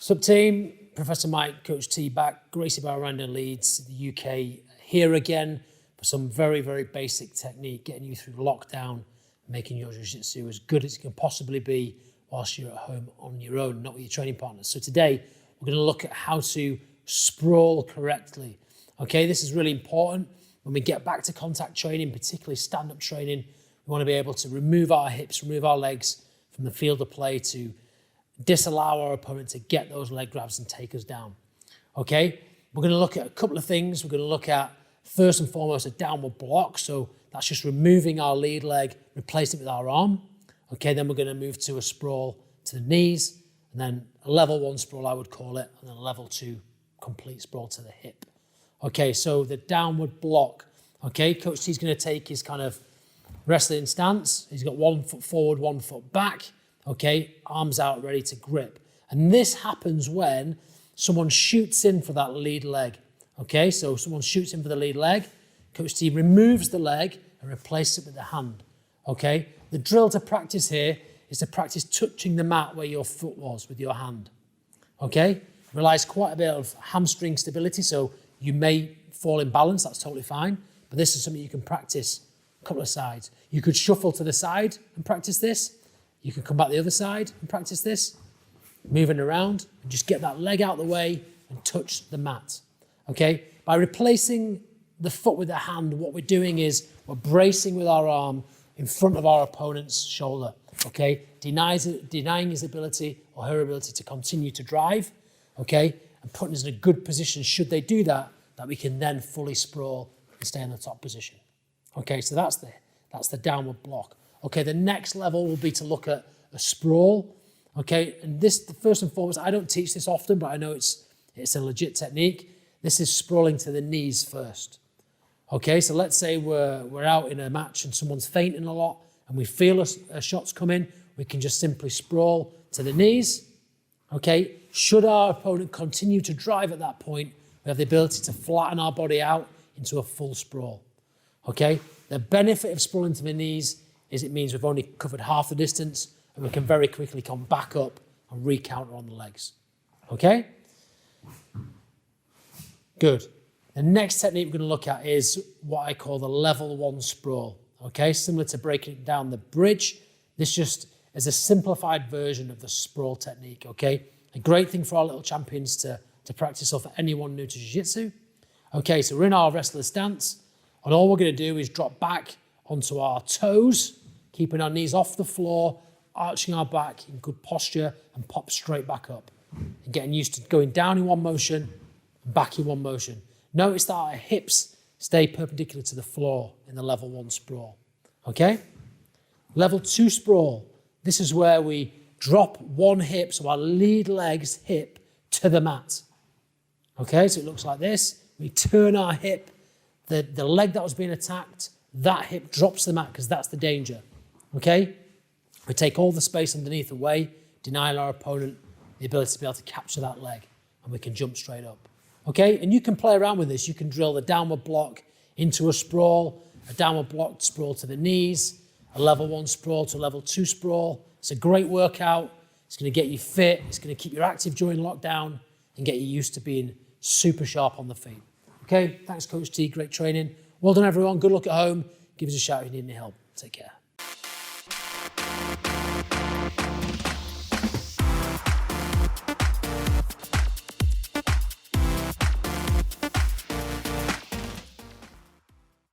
Sup team, Professor Mike, Coach T back, Gracie Bar Random Leeds, the UK, here again for some very, very basic technique, getting you through lockdown, making your jiu-jitsu as good as it can possibly be whilst you're at home on your own, not with your training partners. So today, we're going to look at how to sprawl correctly. Okay, this is really important. When we get back to contact training, particularly stand-up training, we want to be able to remove our hips, remove our legs from the field of play to disallow our opponent to get those leg grabs and take us down. Okay, we're going to look at a couple of things. We're going to look at, first and foremost, a downward block. So that's just removing our lead leg, replacing it with our arm. Okay, then we're going to move to a sprawl to the knees, and then a level 1 sprawl, I would call it, and then a level 2 complete sprawl to the hip. Okay, so the downward block. Okay, Coach T's going to take his kind of wrestling stance. He's got 1 foot forward, 1 foot back. Okay, arms out, ready to grip. And this happens when someone shoots in for that lead leg. Okay, so someone shoots in for the lead leg. Coach T removes the leg and replaces it with the hand. Okay, the drill to practice here is to practice touching the mat where your foot was with your hand. Okay, relies quite a bit of hamstring stability, so you may fall in balance, that's totally fine. But this is something you can practice a couple of sides. You could shuffle to the side and practice this. You can come back the other side and practice this, moving around, and just get that leg out of the way and touch the mat. Okay, by replacing the foot with the hand, what we're doing is we're bracing with our arm in front of our opponent's shoulder. Okay, denying his ability or her ability to continue to drive. Okay, and putting us in a good position should they do that, that we can then fully sprawl and stay in the top position. Okay, so that's the downward block. Okay, the next level will be to look at a sprawl. Okay, and this, first and foremost, I don't teach this often, but I know it's a legit technique. This is sprawling to the knees first. Okay, so let's say we're out in a match and someone's fainting a lot and we feel a shot's coming, we can just simply sprawl to the knees. Okay, should our opponent continue to drive at that point, we have the ability to flatten our body out into a full sprawl. Okay, the benefit of sprawling to the knees is it means we've only covered half the distance and we can very quickly come back up and re-counter on the legs. Okay? Good. The next technique we're going to look at is what I call the level 1 sprawl. Okay, similar to breaking down the bridge. This just is a simplified version of the sprawl technique. Okay, a great thing for our little champions to practice, or for anyone new to jiu-jitsu. Okay, so we're in our wrestler stance, and all we're going to do is drop back onto our toes, keeping our knees off the floor, arching our back in good posture, and pop straight back up. And getting used to going down in one motion and back in one motion. Notice that our hips stay perpendicular to the floor in the level 1 sprawl. Okay? Level 2 sprawl. This is where we drop one hip, so our lead leg's hip, to the mat. Okay, so it looks like this. We turn our hip, the leg that was being attacked, that hip drops to the mat because that's the danger. Okay? We take all the space underneath away, denying our opponent the ability to be able to capture that leg, and we can jump straight up. Okay? And you can play around with this. You can drill the downward block into a sprawl, a downward block sprawl to the knees, a level 1 sprawl to a level 2 sprawl. It's a great workout. It's going to get you fit. It's going to keep you active during lockdown and get you used to being super sharp on the feet. Okay? Thanks, Coach T. Great training. Well done, everyone. Good luck at home. Give us a shout if you need any help. Take care.